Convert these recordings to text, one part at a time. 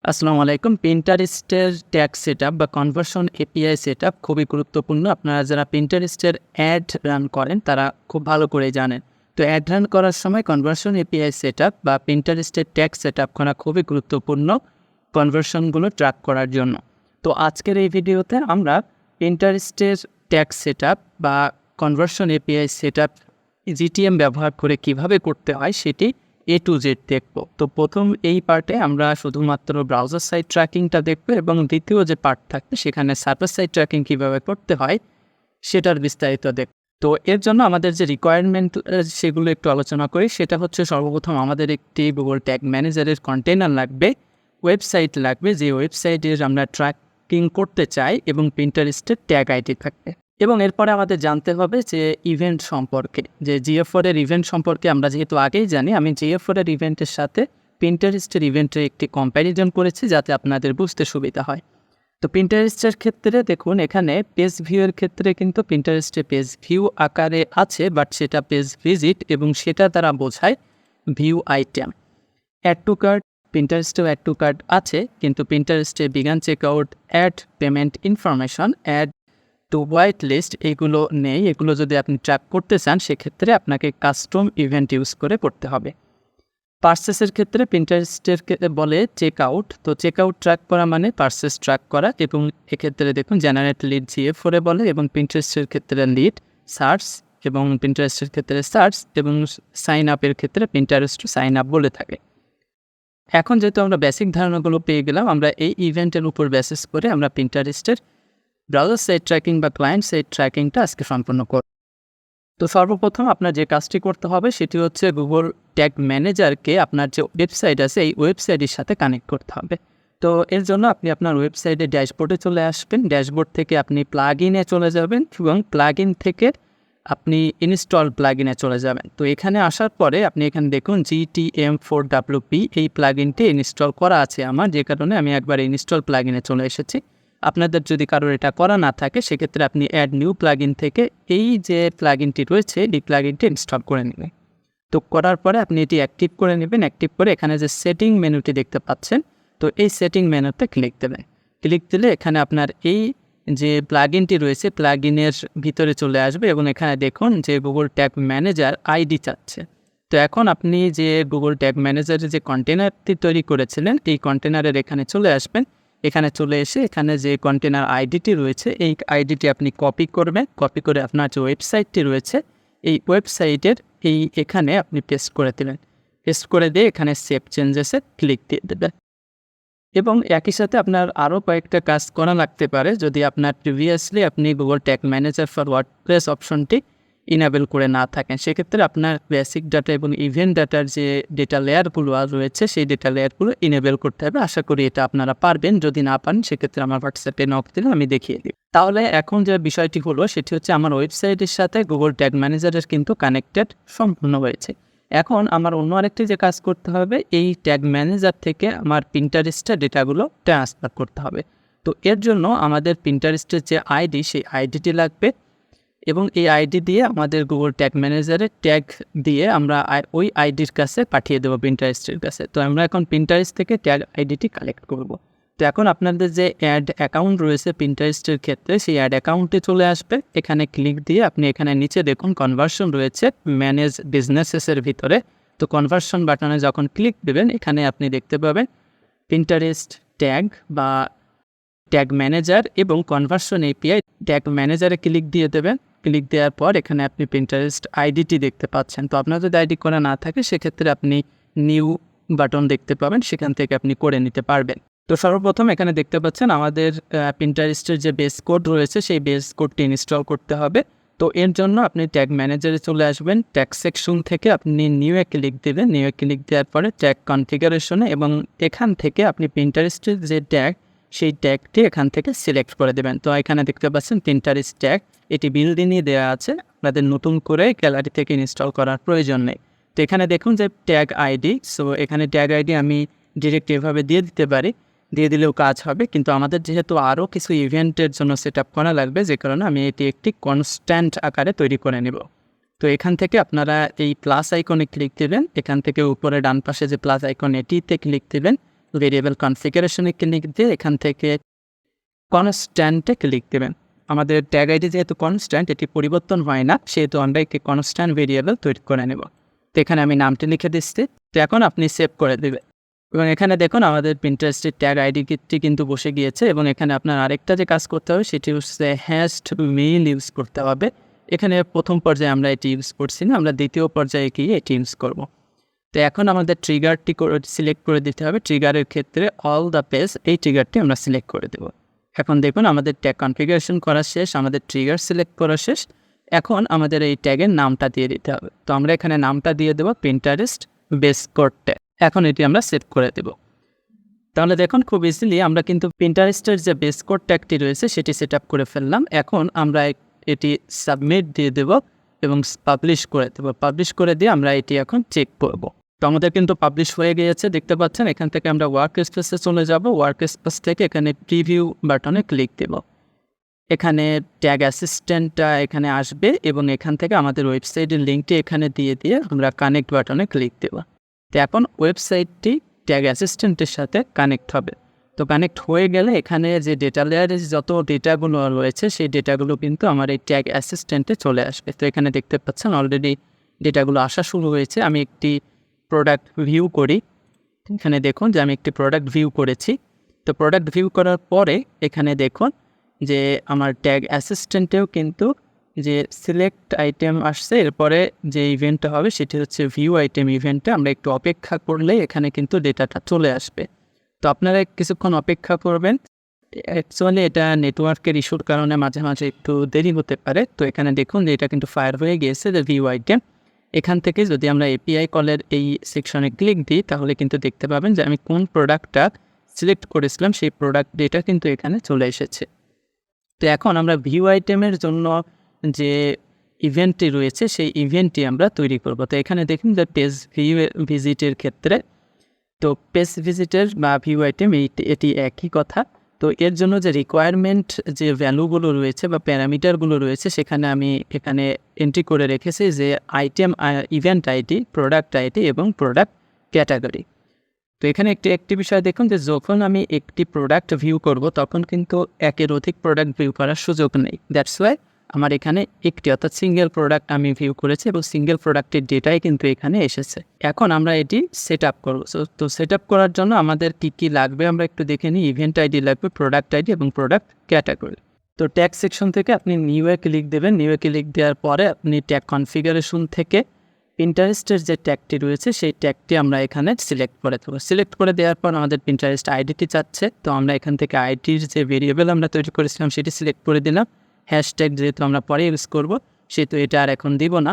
আসসালামু আলাইকুম। Pinterest-এর tag setup বা কনভার্সন এপিআই সেটআপ খুবই গুরুত্বপূর্ণ। আপনারা যারা Pinterest-এর অ্যাড রান করেন তারা খুব ভালো করেই জানেন। তো অ্যাড রান করার সময় কনভার্সন এপিআই সেটআপ বা Pinterest-এর ট্যাগ সেটআপ করা খুবই গুরুত্বপূর্ণ কনভার্সনগুলো ট্র্যাক করার জন্য। তো আজকের এই ভিডিওতে আমরা Pinterest-এর ট্যাগ সেটআপ বা কনভার্সন এপিআই সেটআপ জিটিএম ব্যবহার করে কিভাবে করতে হয় সেটি A to Z দেখব। তো প্রথম এই পার্টে আমরা শুধুমাত্র ব্রাউজার সাইট ট্র্যাকিংটা দেখব এবং দ্বিতীয় যে পার্ট থাকবে সেখানে সার্ভার সাইট ট্র্যাকিং কীভাবে করতে হয় সেটার বিস্তারিত দেখব। তো এর জন্য আমাদের যে রিকোয়ারমেন্ট সেগুলো একটু আলোচনা করি। সেটা হচ্ছে সর্বপ্রথম আমাদের একটি গুগল ট্যাগ ম্যানেজারের কন্টেইনার লাগবে, ওয়েবসাইট লাগবে যে ওয়েবসাইটের আমরা ট্র্যাকিং করতে চাই এবং Pinterest-এর ট্যাগ আইডি থাকবে। এবং এরপরে আমাদের জানতে হবে যে ইভেন্ট সম্পর্কে, যে GA4 এর ইভেন্ট সম্পর্কে আমরা যেহেতু আগেই জানি, আমি GA4 এর ইভেন্টের সাথে Pinterest-এর ইভেন্টের একটি কম্প্যারিজন করেছি যাতে আপনাদের বুঝতে সুবিধা হয়। তো Pinterest-এর ক্ষেত্রে দেখুন এখানে পেজ ভিউ এর ক্ষেত্রে কিন্তু Pinterest-এ পেজ ভিউ আকারে আছে, বাট সেটা পেজ ভিজিট এবং সেটা দ্বারা বোঝায় view item. Add to cart, Pinterest-এও অ্যাড টু কার্ট আছে, কিন্তু Pinterest-এ begin checkout, add payment information, add to white list এগুলো নেই। এগুলো যদি আপনি ট্র্যাক করতে চান সেক্ষেত্রে আপনাকে কাস্টম ইভেন্ট ইউজ করে করতে হবে। পার্সেসের ক্ষেত্রে Pinterest-এর বলে চেকআউট। তো চেকআউট ট্র্যাক করা মানে পার্সেস ট্র্যাক করা, এবং এক্ষেত্রে দেখুন জেনারেট লিড GA4 বলে, এবং Pinterest-এর ক্ষেত্রে লিড, সার্চ, এবং Pinterest-এর ক্ষেত্রে সার্চ, এবং সাইন আপের ক্ষেত্রে Pinterest সাইন আপ বলে থাকে। এখন যেহেতু আমরা বেসিক ধারণাগুলো পেয়ে গেলাম, আমরা এই ইভেন্টের উপর বেসিস করে আমরা Pinterest-এর ব্রাউজার সাইট ট্র্যাকিং বা ক্লায়েন্ট সাইট ট্র্যাকিংটা আজকে সম্পন্ন করব। তো সর্বপ্রথম আপনার যে কাজটি করতে হবে সেটি হচ্ছে গুগল ট্যাগ ম্যানেজারকে আপনার যে ওয়েবসাইট আছে এই ওয়েবসাইটের সাথে কানেক্ট করতে হবে। তো এর জন্য আপনি আপনার ওয়েবসাইটে ড্যাশবোর্ডে চলে আসবেন, ড্যাশবোর্ড থেকে আপনি প্লাগইনে চলে যাবেন এবং প্লাগইন থেকে আপনি ইনস্টল প্লাগইনে চলে যাবেন। তো এখানে আসার পরে আপনি এখানে দেখুন GTM4WP এই প্লাগইনটি ইনস্টল করা আছে আমার, যে কারণে আমি একবার ইনস্টল প্লাগইনে চলে এসেছি। আপনাদের যদি কারোর এটা করা না থাকে সেক্ষেত্রে আপনি অ্যাড নিউ প্লাগইন থেকে এই যে প্লাগইনটি রয়েছে এই প্লাগইনটি ইনস্টল করে নেবেন। তো করার পরে আপনি এটি অ্যাক্টিভ করে নেবেন। অ্যাক্টিভ করে এখানে যে সেটিং মেনুটি দেখতে পাচ্ছেন, তো এই সেটিং মেনুতে ক্লিক দেবেন। ক্লিক দিলে এখানে আপনার এই যে প্লাগইনটি রয়েছে প্লাগইনের ভিতরে চলে আসবে এবং এখানে দেখুন যে গুগল ট্যাগ ম্যানেজার আইডি চাচ্ছে। তো এখন আপনি যে গুগল ট্যাগ ম্যানেজারের যে কন্টেনারটি তৈরি করেছিলেন এই কন্টেনারের এখানে চলে আসবেন। এখানে চলে এসে এখানে যে কন্টেনার আইডিটি রয়েছে এই আইডিটি আপনি কপি করবেন। কপি করে আপনার যে ওয়েবসাইটটি রয়েছে এই ওয়েবসাইটের এখানে আপনি পেস্ট করে দেবেন। পেস্ট করে দিয়ে এখানে সেভ চেঞ্জেসে ক্লিক দিয়ে দেবেন। এবং একই সাথে আপনার আরও কয়েকটা কাজ করা লাগতে পারে। যদি আপনার প্রিভিয়াসলি আপনি Google tag manager for WordPress অপশনটি ইনেবল করে না থাকেন, সেক্ষেত্রে আপনার বেসিক ডাটা এবং ইভেন্ট ডাটার যে ডেটা লেয়ারগুলো রয়েছে সেই ডেটা লেয়ারগুলো ইনেবল করতে হবে। আশা করি এটা আপনারা পারবেন। যদি না পারেন সেক্ষেত্রে আমার হোয়াটসঅ্যাপে নক দিলে আমি দেখিয়ে দিই। তাহলে এখন যে বিষয়টি হলো সেটি হচ্ছে আমার ওয়েবসাইটের সাথে গুগল ট্যাগ ম্যানেজারের কিন্তু কানেক্টেড সম্পূর্ণ হয়েছে। এখন আমার অন্য আরেকটি যে কাজ করতে হবে, এই ট্যাগ ম্যানেজার থেকে আমার Pinterest-এর ডেটাগুলো ট্রান্সফার করতে হবে। তো এর জন্য আমাদের Pinterest-এর যে আইডি সেই আইডিটি লাগবে, এবং এই আইডি দিয়ে আমাদের গুগল ট্যাগ ম্যানেজারে ট্যাগ দিয়ে আমরা ওই আইডির কাছে পাঠিয়ে দেবো Pinterest-এর কাছে। তো আমরা এখন Pinterest থেকে ট্যাগ আইডিটি কালেক্ট করব। তো এখন আপনাদের যে অ্যাড অ্যাকাউন্ট রয়েছে Pinterest-এর ক্ষেত্রে সেই অ্যাড অ্যাকাউন্টে চলে আসবে। এখানে ক্লিক দিয়ে আপনি এখানে নিচে দেখুন কনভার্সন রয়েছে ম্যানেজ বিজনেসেসের ভিতরে। তো কনভার্সন বাটনে যখন ক্লিক দেবেন এখানে আপনি দেখতে পাবেন Pinterest ট্যাগ বা ট্যাগ ম্যানেজার এবং কনভার্সন এপিআই। ট্যাগ ম্যানেজারে ক্লিক দিয়ে দেবেন। ক্লিক দেওয়ার পর এখানে আপনি Pinterest আইডিটি দেখতে পাচ্ছেন। তো আপনার যদি আইডি করা না থাকে সেক্ষেত্রে আপনি নিউ বাটন দেখতে পাবেন, সেখান থেকে আপনি করে নিতে পারবেন। তো সর্বপ্রথম এখানে দেখতে পাচ্ছেন আমাদের Pinterest-এর যে বেস কোড রয়েছে সেই বেস কোডটি ইনস্টল করতে হবে। তো এর জন্য আপনি ট্যাগ ম্যানেজারে চলে আসবেন। ট্যাগ সেকশন থেকে আপনি নিউয়ে ক্লিক দেবেন। নিউয়ে ক্লিক দেওয়ার পরে ট্যাগ কনফিগারেশনে, এবং এখান থেকে আপনি Pinterest-এর যে ট্যাগ সেই ট্যাগটি এখান থেকে সিলেক্ট করে দেবেন। তো এখানে দেখতে পাচ্ছেন Pinterest ট্যাগ, এটি বিল্ডিংয়ে দেওয়া আছে, আপনাদের নতুন করে গ্যালারি থেকে ইনস্টল করার প্রয়োজন নেই। তো এখানে দেখুন যে ট্যাগ আইডি, সো এখানে ট্যাগ আইডি আমি ডিরেক্ট এভাবে দিয়ে দিতে পারি, দিয়ে দিলেও কাজ হবে, কিন্তু আমাদের যেহেতু আরও কিছু ইভেন্টের জন্য সেট আপ করা লাগবে যে কারণে আমি এটি একটি কনস্ট্যান্ট আকারে তৈরি করে নেব। তো এখান থেকে আপনারা এই প্লাস আইকনে ক্লিক দেবেন। এখান থেকে উপরে ডান পাশে যে প্লাস আইকন এটিতে ক্লিক দেবেন। ভেরিয়েবল কনফিগারেশনে ক্লিক দিয়ে এখান থেকে কনস্ট্যান্টে ক্লিক দেবেন। আমাদের ট্যাগ আইডি যেহেতু কনস্ট্যান্ট, এটি পরিবর্তন হয় না, সেহেতু আমরা একটি কনস্ট্যান্ট ভেরিয়েবল তৈরি করে নেব। তো এখানে আমি নামটি লিখে দিচ্ছি। তো এখন আপনি সেভ করে দেবেন এবং এখানে দেখুন আমাদের পিন্টারেস্টের ট্যাগ আইডিটি কিন্তু বসে গিয়েছে এবং এখানে আপনার আরেকটা যে কাজ করতে হবে সেটি হচ্ছে হ্যাশড মেইল ইউজ করতে হবে। এখানে প্রথম পর্যায়ে আমরা এটি ইউজ করছি না, আমরা দ্বিতীয় পর্যায়ে গিয়ে এটি ইউজ করব। তো এখন আমাদের ট্রিগারটি সিলেক্ট করে দিতে হবে। ট্রিগারের ক্ষেত্রে অল দ্য পেজ, এই ট্রিগারটি আমরা সিলেক্ট করে দেব। এখন দেখুন আমাদের ট্যাগ কনফিগারেশন করা শেষ, আমাদের ট্রিগার সিলেক্ট করা শেষ। এখন আমাদের এই ট্যাগের নামটা দিয়ে দিতে হবে। তো আমরা এখানে নামটা দিয়ে দেবো পিন্টারেস্ট বেস কোড ট্যাগ। এখন এটি আমরা সেভ করে দেব। তাহলে দেখুন খুব ইজিলি আমরা কিন্তু পিন্টারেস্টের যে বেস কোড ট্যাগটি রয়েছে সেটি সেট আপ করে ফেললাম। এখন আমরা এটি সাবমিট দিয়ে দেব এবং পাবলিশ করে দেব। পাবলিশ করে দিয়ে আমরা এটি এখন চেক করব। তো আমাদের কিন্তু পাবলিশ হয়ে গিয়েছে, দেখতে পাচ্ছেন। এখান থেকে আমরা ওয়ার্ক স্পেসে চলে যাব। ওয়ার্ক স্পেস থেকে এখানে প্রিভিউ বাটনে ক্লিক দেব। এখানে ট্যাগ অ্যাসিস্ট্যান্টটা এখানে আসবে এবং এখান থেকে আমাদের ওয়েবসাইটের লিঙ্কটি এখানে দিয়ে আমরা কানেক্ট বাটনে ক্লিক দেব। তো এখন ওয়েবসাইটটি ট্যাগ অ্যাসিস্ট্যান্টের সাথে কানেক্ট হবে। তো কানেক্ট হয়ে গেলে এখানে যে ডেটা লেয়ারে যত ডেটাগুলো রয়েছে সেই ডেটাগুলো কিন্তু আমার এই ট্যাগ অ্যাসিস্ট্যান্টে চলে আসবে। তো এখানে দেখতে পাচ্ছেন অলরেডি ডেটাগুলো আসা শুরু হয়েছে। আমি একটি প্রোডাক্ট ভিউ করি। এখানে দেখুন যে আমি একটি প্রোডাক্ট ভিউ করেছি। তো প্রোডাক্ট ভিউ করার পরে এখানে দেখুন যে আমার ট্যাগ অ্যাসিস্ট্যান্টেও কিন্তু যে সিলেক্ট আইটেম আসছে, এরপরে যে ইভেন্টটা হবে সেটি হচ্ছে ভিউ আইটেম ইভেন্টে। আমরা একটু অপেক্ষা করলে এখানে কিন্তু ডেটাটা চলে আসবে। তো আপনারা কিছুক্ষণ অপেক্ষা করবেন। অ্যাকচুয়ালি এটা নেটওয়ার্কের ইস্যুর কারণে মাঝে মাঝে একটু দেরি হতে পারে। তো এখানে দেখুন যে এটা কিন্তু ফায়ার হয়ে গিয়েছে, যে ভিউ আইটেম। এখান থেকে যদি আমরা এপিআই কলের এই সেকশনে ক্লিক দিই তাহলে কিন্তু দেখতে পাবেন যে আমি কোন প্রোডাক্টটা সিলেক্ট করেছিলাম সেই প্রোডাক্ট ডেটা কিন্তু এখানে চলে এসেছে। তো এখন আমরা ভিউ আইটেমের জন্য যে ইভেন্টটি রয়েছে সেই ইভেন্টটি আমরা তৈরি করব। তো এখানে দেখুন যে পেজ ভিউ ভিজিটের ক্ষেত্রে, তো পেজ ভিজিটের বা ভিউ আইটেম এটি একই কথা। তো এর জন্য যে রিকোয়ারমেন্ট যে ভ্যালুগুলো রয়েছে বা প্যারামিটারগুলো রয়েছে সেখানে আমি এখানে এন্ট্রি করে রেখেছি যে item event ID, product ID এবং প্রোডাক্ট ক্যাটাগরি। তো এখানে একটি বিষয় দেখুন যে যখন আমি একটি প্রোডাক্ট ভিউ করব তখন কিন্তু একের অধিক প্রোডাক্ট ভিউ করার সুযোগ নেই। দ্যাটস ওয়াই আমার এখানে একটি অর্থাৎ সিঙ্গেল প্রোডাক্ট আমি ভিউ করেছি এবং সিঙ্গেল প্রোডাক্টের ডেটাই কিন্তু এখানে এসেছে। এখন আমরা এটি সেট আপ করবো। তো সেট আপ করার জন্য আমাদের কী লাগবে আমরা একটু দেখে নিই। ইভেন্ট আইডি লাগবে, প্রোডাক্ট আইডি এবং প্রোডাক্ট ক্যাটাগরি। তো ট্যাগ সেকশন থেকে আপনি নিউয়ে ক্লিক দেবেন। নিউয়ে ক্লিক দেওয়ার পরে আপনি ট্যাগ কনফিগারেশন থেকে পিন্টারেস্টের যে ট্যাগটি রয়েছে সেই ট্যাগটি আমরা এখানে সিলেক্ট করে দেবো। সিলেক্ট করে দেওয়ার পর আমাদের পিন্টারেস্ট আইডিটি চাচ্ছে। তো আমরা এখান থেকে আইডির যে ভেরিয়েবল আমরা তৈরি করেছিলাম সেটি সিলেক্ট করে দিলাম। হ্যাশট্যাগ যেহেতু আমরা পরে ইউজ করবো সেহেতু এটা আর এখন দিব না।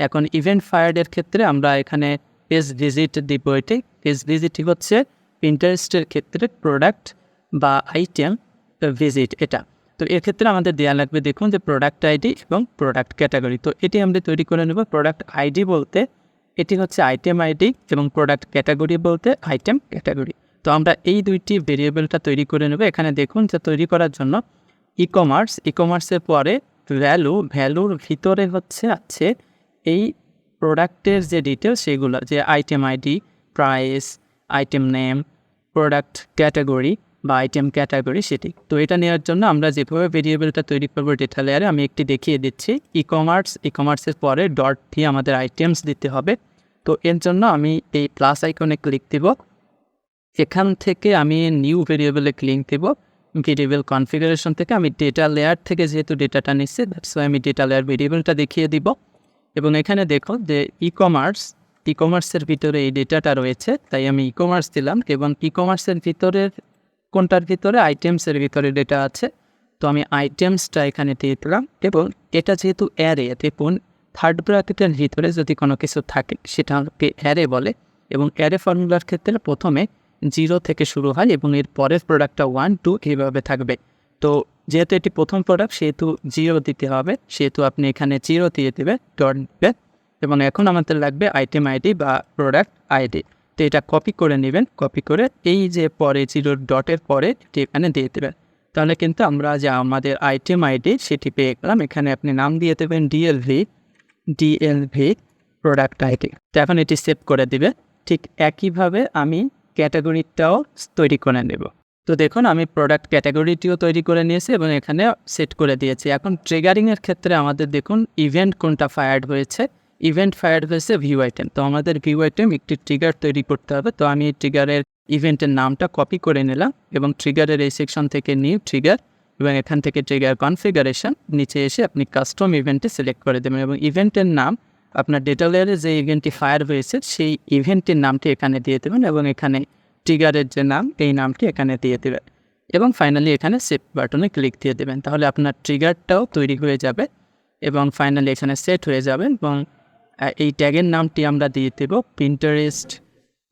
এখন ইভেন্ট ফায়ার্ডের ক্ষেত্রে আমরা এখানে পেজ ভিজিট দিব। এটি পেজ ভিজিটই হচ্ছে পিন্টারেস্টের ক্ষেত্রে প্রোডাক্ট বা আইটেম ভিজিট এটা। তো এক্ষেত্রে আমাদের দেওয়া লাগবে দেখুন যে প্রোডাক্ট আইডি এবং প্রোডাক্ট ক্যাটাগরি। তো এটি আমরা তৈরি করে নেব। প্রোডাক্ট আইডি বলতে এটি হচ্ছে আইটেম আইডি এবং প্রোডাক্ট ক্যাটাগরি বলতে আইটেম ক্যাটাগরি। তো আমরা এই দুইটি ভেরিয়েবলটা তৈরি করে নেব। এখানে দেখুন যে তৈরি করার জন্য ই-কমার্সের পরে ভ্যালুর ভিতরে আছে এই প্রোডাক্টের যে ডিটেলস সেগুলো, যে item ID, price, item name, product category বা আইটেম ক্যাটাগরি সেটি। তো এটা নেওয়ার জন্য আমরা যেভাবে ভেরিয়েবলটা তৈরি করবো ডেটা লেয়ারে আমি একটি দেখিয়ে দিচ্ছি। ই-কমার্সের পরে ডট দিয়ে আমাদের আইটেমস দিতে হবে। তো এর জন্য আমি এই প্লাস আইকনে ক্লিক দেব। এখান থেকে আমি নিউ ভেরিয়েবলে ক্লিক দেব। ভেরিয়েবল কনফিগারেশন থেকে আমি ডেটা লেয়ার থেকে যেহেতু ডেটাটা নিচ্ছি দ্যাটস ওয়াই আমি ডেটা লেয়ার ভেরিয়েবলটা দেখিয়ে দিব। এবং এখানে দেখো যে ই-কমার্সের ভিতরে এই ডেটাটা রয়েছে, তাই আমি ই-কমার্স দিলাম। এবং ই-কমার্সের ভিতরের কোনটার ভিতরে আইটেমসের ভিতরে ডেটা আছে, তো আমি আইটেমসটা এখানে দিয়ে দিলাম। এবং এটা যেহেতু অ্যারে, দেখুন থার্ড ব্র্যাকেটের ভিতরে যদি কোনো কিছু থাকে সেটা আমাকে অ্যারে বলে। এবং অ্যারে ফর্মুলার ক্ষেত্রে প্রথমে 0 থেকে শুরু হয় এবং এর পরের প্রোডাক্টটা 1, 2 এইভাবে থাকবে। তো যেহেতু এটি প্রথম প্রোডাক্ট সেহেতু 0 দিতে হবে, সেহেতু আপনি এখানে 0 দিয়ে দেবে, ডট দেবে। এবং এখন আমাদের লাগবে আইটেম আইডি বা প্রোডাক্ট আইডি। তো এটা কপি করে নেবেন। কপি করে এই যে পরে 0 ডটের পরে এখানে দিয়ে দেবেন। তাহলে কিন্তু আমরা যে আমাদের আইটেম আইডি সেটি পেয়ে গেলাম। এখানে আপনি নাম দিয়ে দেবেন ডিএলভি প্রোডাক্ট আইডি। তো এখন এটি সেভ করে দিবে। ঠিক একইভাবে আমি ক্যাটাগরিটাও তৈরি করে নেব। তো দেখুন আমি প্রোডাক্ট ক্যাটাগরিটিও তৈরি করে নিয়েছি এবং এখানে সেট করে দিয়েছি। এখন ট্রিগারিংয়ের ক্ষেত্রে আমাদের দেখুন ইভেন্ট কোনটা ফায়ার্ড হয়েছে। ইভেন্ট ফায়ার্ড হয়েছে ভিউ আইটেম। তো আমাদের ভিউ আইটেম একটি ট্রিগার তৈরি করতে হবে। তো আমি এই ট্রিগারের ইভেন্টের নামটা কপি করে নিলাম এবং ট্রিগারের এই সেকশন থেকে নিউ ট্রিগার এবং এখান থেকে ট্রিগার কনফিগারেশন নিচে এসে আপনি কাস্টম ইভেন্টে সিলেক্ট করে দেবেন এবং ইভেন্টের নাম আপনার ডেটা লেয়ারে যে ইভেন্টটি ফায়ার হয়েছে সেই ইভেন্টের নামটি এখানে দিয়ে দেবেন এবং এখানে ট্রিগারের যে নাম এই নামটি এখানে দিয়ে দেবেন এবং ফাইনালি এখানে সেভ বাটনে ক্লিক দিয়ে দেবেন। তাহলে আপনার ট্রিগারটাও তৈরি হয়ে যাবে এবং ফাইনালি এখানে সেট হয়ে যাবে এবং এই ট্যাগের নামটি আমরা দিয়ে দেব পিন্টারেস্ট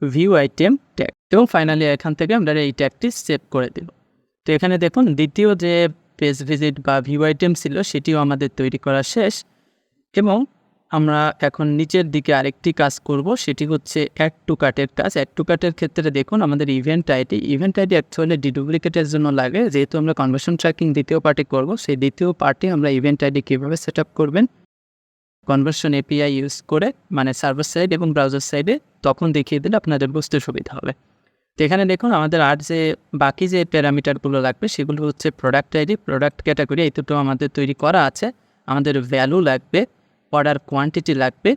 ভিউ আইটেম ট্যাগ এবং ফাইনালি এখান থেকে আমরা এই ট্যাগটি সেভ করে দেব। তো এখানে দেখুন দ্বিতীয় যে পেজ ভিজিট বা ভিউ আইটেম ছিল সেটিও আমাদের তৈরি করা শেষ এবং আমরা এখন নিচের দিকে আরেকটি কাজ করব, সেটি হচ্ছে অ্যাড টু কার্টের কাজ। অ্যাড টু কার্টের ক্ষেত্রে দেখুন আমাদের ইভেন্ট আইডি অ্যাকচুয়ালি ডিডুপ্লিকেটের জন্য লাগে, যেহেতু আমরা কনভার্সন ট্র্যাকিং দ্বিতীয় পার্টি করব, সেই দ্বিতীয় পার্টি আমরা ইভেন্ট আইডি কীভাবে সেট আপ করবেন কনভার্সন এপিআই ইউজ করে, মানে সার্ভার সাইড এবং ব্রাউজার সাইডে, তখন দেখিয়ে দিলে আপনাদের বুঝতে সুবিধা হবে। তো এখানে দেখুন আমাদের আর যে বাকি যে প্যারামিটারগুলো লাগবে সেগুলো হচ্ছে প্রোডাক্ট আইডি, প্রোডাক্ট ক্যাটাগরি, এই দুটো আমাদের তৈরি করা আছে। আমাদের ভ্যালু লাগবে, অর্ডার কোয়ান্টিটি লাগবে,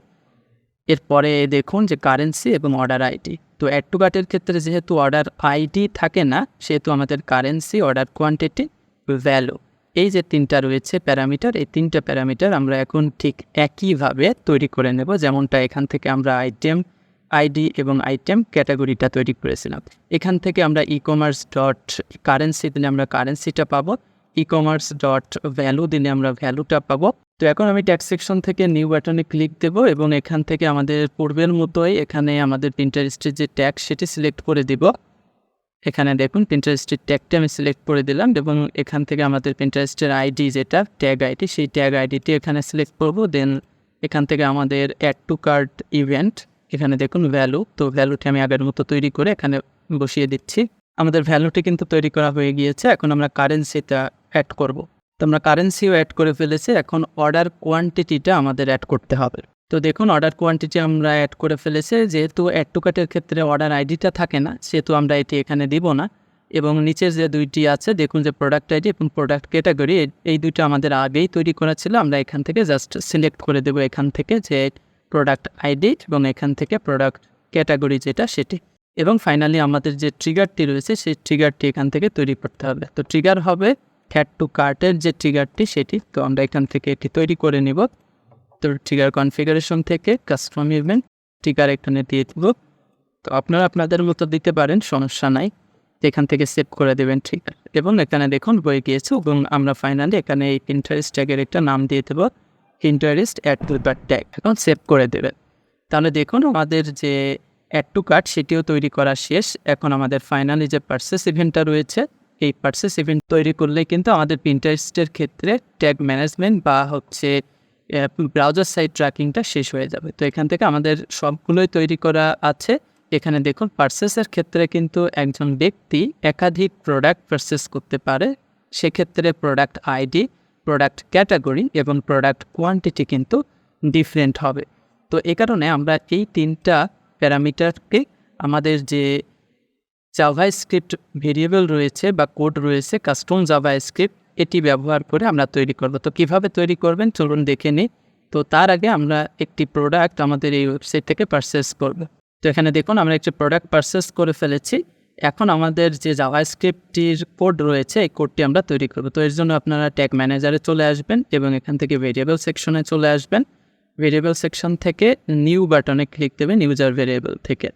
এরপরে দেখুন যে কারেন্সি এবং অর্ডার আইডি। তো অ্যাড টু কার্টের ক্ষেত্রে যেহেতু অর্ডার আইডি থাকে না, সেহেতু আমাদের কারেন্সি, অর্ডার কোয়ান্টিটি, ভ্যালু, এই যে তিনটা রয়েছে প্যারামিটার, এই তিনটা প্যারামিটার আমরা এখন ঠিক একইভাবে তৈরি করে নেব, যেমনটা এখান থেকে আমরা আইটেম আইডি এবং আইটেম ক্যাটাগরিটা তৈরি করেছিলাম। এখান থেকে আমরা ই কমার্স ডট কারেন্সি দিলে আমরা কারেন্সিটা পাবো, ই কমার্স ডট ভ্যালু দিলে আমরা ভ্যালুটা পাবো। তো এখন আমি ট্যাগ সেকশন থেকে নিউ বাটনে ক্লিক দেব এবং এখান থেকে আমাদের পূর্বের মতোই এখানে আমাদের পিন্টারেস্টের যে ট্যাগ সেটি সিলেক্ট করে দিব। এখানে দেখুন পিন্টারেস্টের ট্যাগটা আমি সিলেক্ট করে দিলাম এবং এখান থেকে আমাদের পিন্টারেস্টের আইডি যেটা ট্যাগ আইডি, সেই ট্যাগ আইডিটি এখানে সিলেক্ট করব। দেন এখান থেকে আমাদের অ্যাড টু কার্ট ইভেন্ট, এখানে দেখুন ভ্যালু, তো ভ্যালুটি আমি আগের মতো তৈরি করে এখানে বসিয়ে দিচ্ছি। আমাদের ভ্যালুটি কিন্তু তৈরি করা হয়ে গিয়েছে। এখন আমরা কারেন্সিটা অ্যাড করব। তো আমরা কারেন্সিও অ্যাড করে ফেলেছি, এখন অর্ডার কোয়ান্টিটিটা আমাদের অ্যাড করতে হবে। তো দেখুন অর্ডার কোয়ান্টিটি আমরা অ্যাড করে ফেলেছি, যেহেতু অ্যাড টু কার্টের ক্ষেত্রে অর্ডার আইডিটা থাকে না সেহেতু আমরা এটি এখানে দিব না। এবং নিচের যে দুইটি আছে দেখুন যে প্রোডাক্ট আইডি এবং প্রোডাক্ট ক্যাটাগরি, এই দুইটা আমাদের আগেই তৈরি করা ছিল, আমরা এখান থেকে জাস্ট সিলেক্ট করে দেবো এখান থেকে যে প্রোডাক্ট আইডি এবং এখান থেকে প্রোডাক্ট ক্যাটাগরি যেটা সেটি। এবং ফাইনালি আমাদের যে ট্রিগারটি রয়েছে সেই ট্রিগারটি এখান থেকে তৈরি করতে হবে। তো ট্রিগার হবে অ্যাড টু কার্টের যে ট্রিগারটি সেটি, তো আমরা এখান থেকে এটি তৈরি করে নিব। তো ট্রিগার কনফিগারেশন থেকে কাস্টম ইভেন্ট ট্রিগার এখানে দিয়ে দেব। তো আপনারা আপনাদের মতো দিতে পারেন, সমস্যা নাই। এখান থেকে সেভ করে দেবেন ট্রিগার এবং এখানে দেখুন হয়ে গিয়েছে এবং আমরা ফাইনালি এখানে এই পিন্টারেস্ট ট্যাগের একটা নাম দিয়ে দেবো, Pinterest add to cart tag, এখন সেভ করে দেবেন। তাহলে দেখুন আমাদের যে অ্যাড টু কার্ট সেটিও তৈরি করা শেষ। এখন আমাদের ফাইনালি যে পারচেস ইভেন্টটা রয়েছে, এই পারচেস ইভেন্ট তৈরি করলে কিন্তু আমাদের পিন্টারেস্টের ক্ষেত্রে ট্যাগ ম্যানেজমেন্ট বা হচ্ছে ব্রাউজার সাইট ট্র্যাকিংটা শেষ হয়ে যাবে। তো এখান থেকে আমাদের সবগুলোই তৈরি করা আছে। এখানে দেখুন পারচেসের ক্ষেত্রে কিন্তু একজন ব্যক্তি একাধিক প্রোডাক্ট পারচেস করতে পারে, সেক্ষেত্রে প্রোডাক্ট আইডি, প্রোডাক্ট ক্যাটাগরি এবং প্রোডাক্ট কোয়ান্টিটি কিন্তু ডিফারেন্ট হবে। তো এই কারণে আমরা এই তিনটা প্যারামিটারকে আমাদের যে জাভাস্ক্রিপ্ট ভেরিয়েবল রয়েছে বা কোড রয়েছে কাস্টম জাভাস্ক্রিপ্ট, এটি ব্যবহার করে আমরা তৈরি করব। তো কিভাবে তৈরি করবেন চলুন দেখে নিই। তো তার আগে আমরা একটি প্রোডাক্ট আমাদের এই ওয়েবসাইট থেকে পারচেস করব। তো এখানে দেখুন আমরা একটি প্রোডাক্ট পারচেস করে ফেলেছি। এখন আমাদের যে জাভাস্ক্রিপ্টটির কোড রয়েছে এই কোডটি আমরা তৈরি করব। তো এর জন্য আপনারা ট্যাগ ম্যানেজারে চলে আসবেন এবং এখান থেকে ভেরিয়েবল সেকশনে চলে আসবেন। ভেরিয়েবল সেকশন থেকে নিউ বাটনে ক্লিক দেবেন ইউজার ভেরিয়েবল থেকে।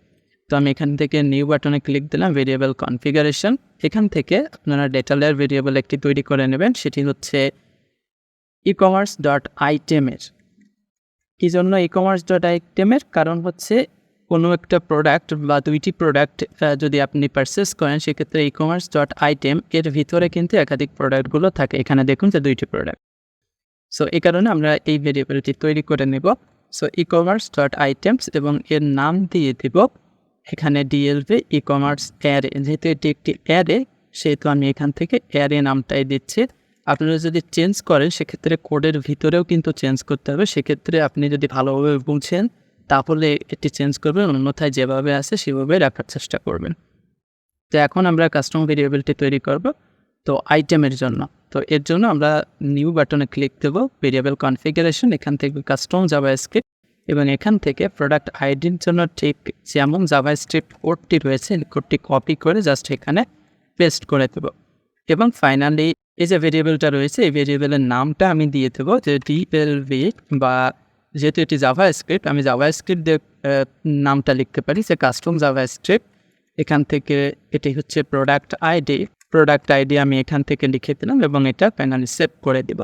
তো আমি এখান থেকে নিউ বাটনে ক্লিক দিলাম, ভেরিয়েবল কনফিগারেশন, এখান থেকে আপনারা ডেটা লেয়ার ভেরিয়েবল একটি তৈরি করে নেবেন, সেটি হচ্ছে ই কমার্স ডট আইটেমের। কী জন্য ই কমার্স ডট আইটেমের? কারণ হচ্ছে কোনো একটা প্রোডাক্ট বা দুইটি প্রোডাক্ট যদি আপনি পারচেস করেন সেক্ষেত্রে ই কমার্স ডট আইটেম এর ভিতরে কিন্তু একাধিক প্রোডাক্টগুলো থাকে। এখানে দেখুন যে দুইটি প্রোডাক্ট। সো এই কারণে আমরা এই ভেরিয়েবলটি তৈরি করে নেব। So e commerce dot items এবং এর নাম দিয়ে দেব এখানে ডিএলভি ই কমার্স অ্যারে, যেহেতু এটি একটি অ্যারে সেহেতু আমি এখান থেকে অ্যারে নামটাই দিচ্ছি। আপনারা যদি চেঞ্জ করেন সেক্ষেত্রে কোডের ভিতরেও কিন্তু চেঞ্জ করতে হবে, সেক্ষেত্রে আপনি যদি ভালোভাবে বুঝেন তাহলে এটি চেঞ্জ করবেন, অন্যথায় যেভাবে আছে সেভাবে রাখার চেষ্টা করবেন। তো এখন আমরা কাস্টম ভেরিয়েবলটি তৈরি করব তো আইটেমের জন্য। তো এর জন্য আমরা নিউ বাটনে ক্লিক দেব, ভেরিয়েবল কনফিগারেশন, এখান থেকে কাস্টম জাভাস্ক্রিপ্ট এবং এখান থেকে প্রোডাক্ট আইডির জন্য ঠিক যেমন জাভাস্ক্রিপ্ট কোডটি রয়েছে এই কোডটি কপি করে জাস্ট এখানে পেস্ট করে দেব। এবং ফাইনালি এই যে ভেরিয়েবলটা রয়েছে এই ভেরিয়েবলের নামটা আমি দিয়ে দেবো যে ডিএলভি, বা যেহেতু এটি জাভাস্ক্রিপ্ট আমি জাভাস্ক্রিপ্ট দিয়ে নামটা লিখতে পারি যে কাস্টম জাভাস্ক্রিপ্ট। এখান থেকে এটি হচ্ছে প্রোডাক্ট আইডি আমি এখান থেকে লিখে দিলাম এবং এটা ফাইনালি সেভ করে দেব।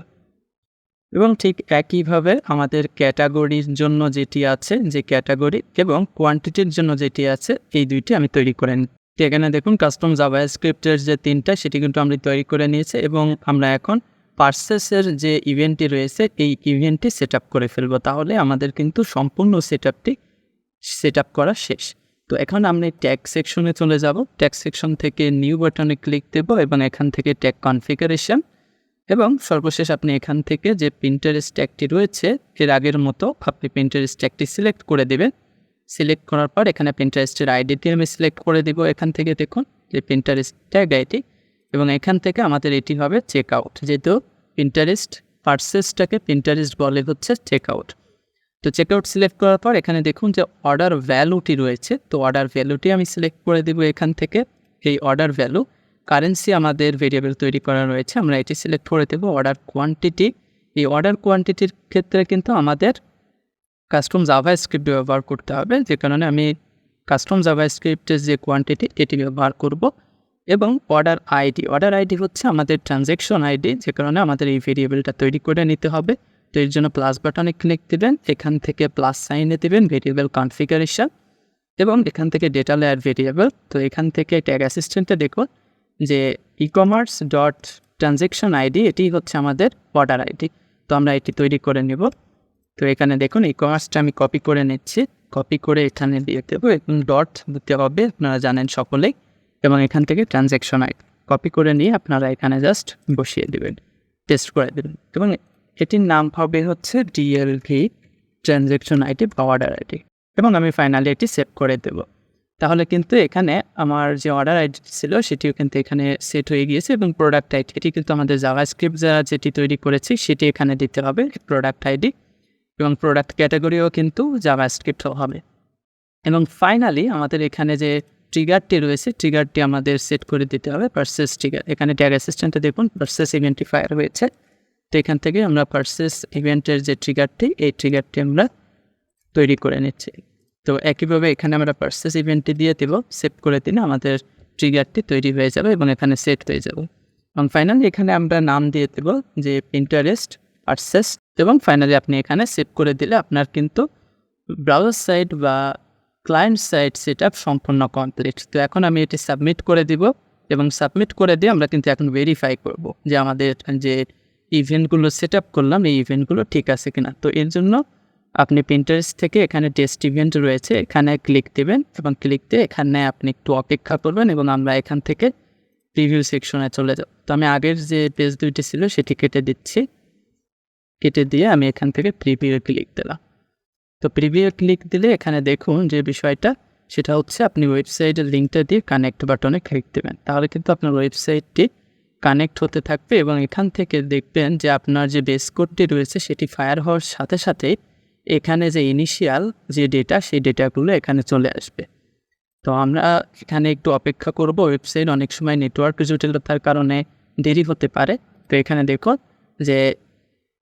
এবং ঠিক একইভাবে আমাদের ক্যাটাগরির জন্য যেটি আছে যে ক্যাটাগরি এবং কোয়ান্টিটির জন্য যেটি আছে এই দুইটি আমি তৈরি করে নিই। এখানে দেখুন কাস্টম জাভাস্ক্রিপ্টের যে 3টা সেটি কিন্তু আমরা তৈরি করে নিয়েছি এবং আমরা এখন পার্সেসের যে ইভেন্টটি রয়েছে এই ইভেন্টটি সেট আপ করে ফেলবো। তাহলে আমাদের কিন্তু সম্পূর্ণ সেট আপ করা শেষ। তো এখন আমরা ট্যাগ সেকশনে চলে যাব, ট্যাগ সেকশন থেকে নিউ বাটনে ক্লিক দেব এবং এখান থেকে ট্যাগ কনফিগারেশন এবং সর্বশেষ আপনি এখান থেকে যে পিন্টারেস্ট ট্যাগটি রয়েছে এর আগের মতো আপনি পিন্টারেস্ট ট্যাগটি সিলেক্ট করে দেবেন। সিলেক্ট করার পর এখানে পিন্টারেস্টের আইডিটি আমি সিলেক্ট করে দেব এখান থেকে, দেখুন যে পিন্টারেস্ট ট্যাগ আইডি, এবং এখান থেকে আমাদের এটি হবে চেক আউট, যেহেতু পিন্টারেস্ট পার্সেসটাকে পিন্টারেস্ট বলে হচ্ছে চেক আউট। তো চেক আউট সিলেক্ট করার পর এখানে দেখুন যে অর্ডার ভ্যালুটি রয়েছে, তো অর্ডার ভ্যালুটি আমি সিলেক্ট করে দেব এখান থেকে। এই অর্ডার ভ্যালু কারেন্সি আমাদের ভেরিয়েবল তৈরি করা রয়েছে, আমরা এটি সিলেক্ট করে দেব। অর্ডার কোয়ান্টিটি, এই অর্ডার কোয়ান্টিটির ক্ষেত্রে কিন্তু আমাদের কাস্টম জাভাস্ক্রিপ্ট ব্যবহার করতে হবে, যে কারণে আমি কাস্টম জাভাস্ক্রিপ্টের যে কোয়ান্টিটি এটি ব্যবহার করব। এবং অর্ডার আইডি হচ্ছে আমাদের ট্রানজ্যাকশন আইডি, যে কারণে আমাদের এই ভেরিয়েবলটা তৈরি করে নিতে হবে। তো এর জন্য প্লাস বাটনে ক্লিক দেবেন, এখান থেকে প্লাস সাইনে দেবেন ভেরিয়েবল কনফিগারেশন এবং এখান থেকে ডেটা লেয়ার ভেরিয়েবল। তো এখান থেকে ট্যাগ অ্যাসিস্ট্যান্টে দেখুন যে ইকমার্স ডট ট্রানজ্যাকশন আইডি এটি হচ্ছে আমাদের অর্ডার আইডি। তো আমরা এটি তৈরি করে নেব। তো এখানে দেখুন ইকমার্সটা আমি কপি করে নিচ্ছি, কপি করে এখানে দিয়ে দেবো এবং ডট দিতে হবে, আপনারা জানেন সকলেই। এবং এখান থেকে ট্রানজ্যাকশন আইডি কপি করে নিয়ে আপনারা এখানে জাস্ট বসিয়ে দেবেন, পেস্ট করে দেবেন এবং এটির নাম হবে হচ্ছে ডিএলভি ট্রানজ্যাকশন আইডি বা অর্ডার আইডি এবং আমি ফাইনালি এটি সেভ করে দেব। তাহলে কিন্তু এখানে আমার যে অর্ডার আইডি ছিল সেটিও কিন্তু এখানে সেট হয়ে গিয়েছে এবং প্রোডাক্ট আইডি এটি কিন্তু আমাদের জাভাস্ক্রিপ্ট যেটি তৈরি করেছি সেটি এখানে দিতে হবে প্রোডাক্ট আইডি এবং প্রোডাক্ট ক্যাটাগরিও কিন্তু জাভাস্ক্রিপ্ট হবে। এবং ফাইনালি আমাদের এখানে যে ট্রিগারটি রয়েছে ট্রিগারটি আমাদের সেট করে দিতে হবে পারচেস ট্রিগার। এখানে ট্যাগ অ্যাসিস্ট্যান্টে দেখুন পারচেস ইভেন্টিফায়ার হয়েছে, তো এখান থেকে আমরা পারচেস ইভেন্টের যে ট্রিগারটি এই ট্রিগারটি আমরা তৈরি করে নিচ্ছি। তো একইভাবে এখানে আমরা পারচেস ইভেন্টটি দিয়ে দেব, সেভ করে দিলে আমাদের ট্রিগারটি তৈরি হয়ে যাবে এবং এখানে সেট হয়ে যাবে। এবং ফাইনালি এখানে আমরা নাম দিয়ে দেব যে পিন্টারেস্ট পারচেস এবং ফাইনালি আপনি এখানে সেভ করে দিলে আপনার কিন্তু ব্রাউজার সাইট বা ক্লায়েন্ট সাইট সেট আপ সম্পূর্ণ কমপ্লিট। তো এখন আমি এটি সাবমিট করে দিব এবং সাবমিট করে দিয়ে আমরা কিন্তু এখন ভেরিফাই করব যে আমাদের যে ইভেন্টগুলো সেট আপ করলাম এই ইভেন্টগুলো ঠিক আছে কিনা। তো এর জন্য আপনি পিন্টারেস্ট থেকে এখানে টেস্ট ইভেন্ট রয়েছে এখানে ক্লিক দেবেন এবং ক্লিক দিয়ে এখানে আপনি একটু অপেক্ষা করবেন এবং আমরা এখান থেকে প্রিভিউ সেকশনে চলে যাব। তো আমি আগের যে পেজ দুইটি ছিল সেটি কেটে দিচ্ছি, কেটে দিয়ে আমি এখান থেকে প্রিভিউ ক্লিক দিলাম। তো প্রিভিউ ক্লিক দিলে এখানে দেখুন যে বিষয়টা সেটা হচ্ছে আপনি ওয়েবসাইটের লিঙ্কটা দিয়ে কানেক্ট বাটনে ক্লিক দেবেন, তাহলে কিন্তু আপনার ওয়েবসাইটটি কানেক্ট হতে থাকবে এবং এখান থেকে দেখবেন যে আপনার যে বেস কোডটি রয়েছে সেটি ফায়ার হওয়ার সাথে সাথেই এখানে যে ইনিশিয়াল যে ডেটা সেই ডেটাগুলো এখানে চলে আসবে। তো আমরা এখানে একটু অপেক্ষা করব, ওয়েবসাইট অনেক সময় নেটওয়ার্ক জটিলতার কারণে দেরি হতে পারে। তো এখানে দেখুন যে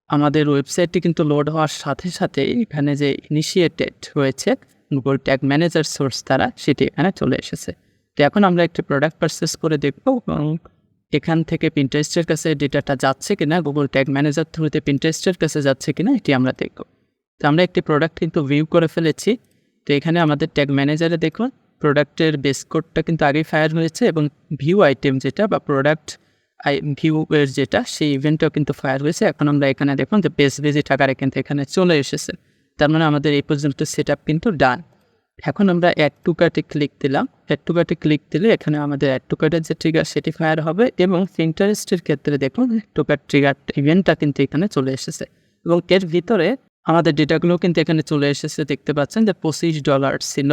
আমাদের ওয়েবসাইটটি কিন্তু লোড হওয়ার সাথে সাথে এখানে যে ইনিশিয়েটেড হয়েছে গুগল ট্যাগ ম্যানেজার সোর্স দ্বারা সেটি এখানে চলে এসেছে। তো এখন আমরা একটি প্রোডাক্ট পারচেস করে দেখব এবং এখান থেকে পিন্টারেস্টের কাছে ডেটাটা যাচ্ছে কিনা, গুগল ট্যাগ ম্যানেজার থ্রুতে পিন্টারেস্টের কাছে যাচ্ছে কিনা এটি আমরা দেখব। তো আমরা একটি প্রোডাক্ট কিন্তু ভিউ করে ফেলেছি। তো এখানে আমাদের ট্যাগ ম্যানেজারে দেখুন প্রোডাক্টের বেস কোডটা কিন্তু আগেই ফায়ার হয়েছে এবং ভিউ আইটেম যেটা বা প্রোডাক্ট ভিউয়ের যেটা সেই ইভেন্টটাও কিন্তু ফায়ার হয়েছে। এখন আমরা এখানে দেখুন যে বেস ভিজিট আকারে কিন্তু এখানে চলে এসেছে, তার মানে আমাদের এই পর্যন্ত সেট আপ কিন্তু ডান। এখন আমরা অ্যাড টু কার্টে ক্লিক দিলাম, অ্যাড টু কার্টে ক্লিক দিলে এখানে আমাদের অ্যাড টু কার্টের যে ট্রিগার সেটি ফায়ার হবে এবং পিন্টারেস্টের ক্ষেত্রে দেখুন অ্যাড টু কার্ট ট্রিগার ইভেন্টটা কিন্তু এখানে চলে এসেছে এবং এর ভিতরে আমাদের ডেটাগুলো কিন্তু এখানে চলে এসেছে, দেখতে পাচ্ছেন যে $25 ছিল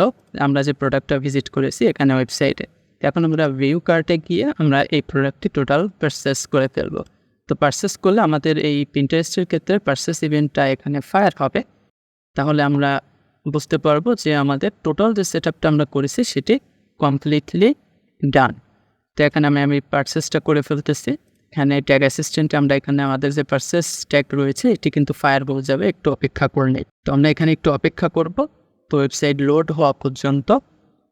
আমরা যে প্রোডাক্টটা ভিজিট করেছি এখানে ওয়েবসাইটে। এখন আমরা ভিউ কার্টে গিয়ে আমরা এই প্রোডাক্টটি টোটাল পারচেস করে ফেলবো। তো পারচেস করলে আমাদের এই পিন্টারেস্টের ক্ষেত্রে পারচেস ইভেন্টটা এখানে ফায়ার হবে। তাহলে আমরা বুঝতে পারবো যে আমাদের টোটাল যে সেটআপটা আমরা করেছি সেটি কমপ্লিটলি ডান। তো এখানে আমি পারচেসটা করে ফেলতেছি। এখানে ট্যাগ অ্যাসিস্ট্যান্টে আমরা এখানে আমাদের যে পারচেস ট্যাগ রয়েছে এটি কিন্তু ফায়ার হয়ে যাবে একটু অপেক্ষা করলে। তো আমরা এখানে একটু অপেক্ষা করব তো ওয়েবসাইট লোড হওয়া পর্যন্ত।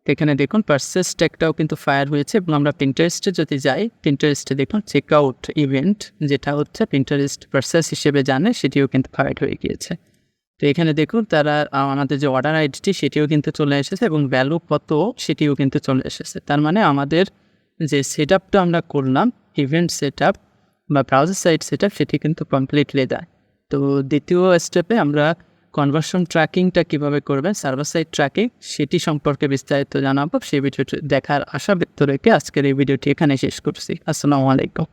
এখানে দেখুন পারচেস ট্যাগটাও কিন্তু ফায়ার হয়েছে এবং আমরা পিন্টারেস্টে যদি যাই, পিন্টারেস্টে দেখুন চেক আউট ইভেন্ট যেটা হচ্ছে পিন্টারেস্ট পারচেস হিসেবে জানে সেটিও কিন্তু ফায়ার হয়ে গিয়েছে। তো এখানে দেখুন তারা আমাদের যে অর্ডার আইডিটি সেটিও কিন্তু চলে এসেছে এবং ভ্যালু কত সেটিও কিন্তু চলে এসেছে। তার মানে আমাদের যে সেটআপটা আমরা করলাম ইভেন্ট সেটআপ বা ব্রাউজার সাইট সেটআপ সেটি কিন্তু কমপ্লিটলি দেয়। তো দ্বিতীয় স্টেপে আমরা কনভার্সন ট্র্যাকিংটা কীভাবে করবেন, সার্ভার সাইড ট্র্যাকিং সেটি সম্পর্কে বিস্তারিত জানাবো। সেই ভিডিওটি দেখার আশা ব্যক্ত রেখে আজকের এই ভিডিওটি এখানে শেষ করছি। আসসালামু আলাইকুম।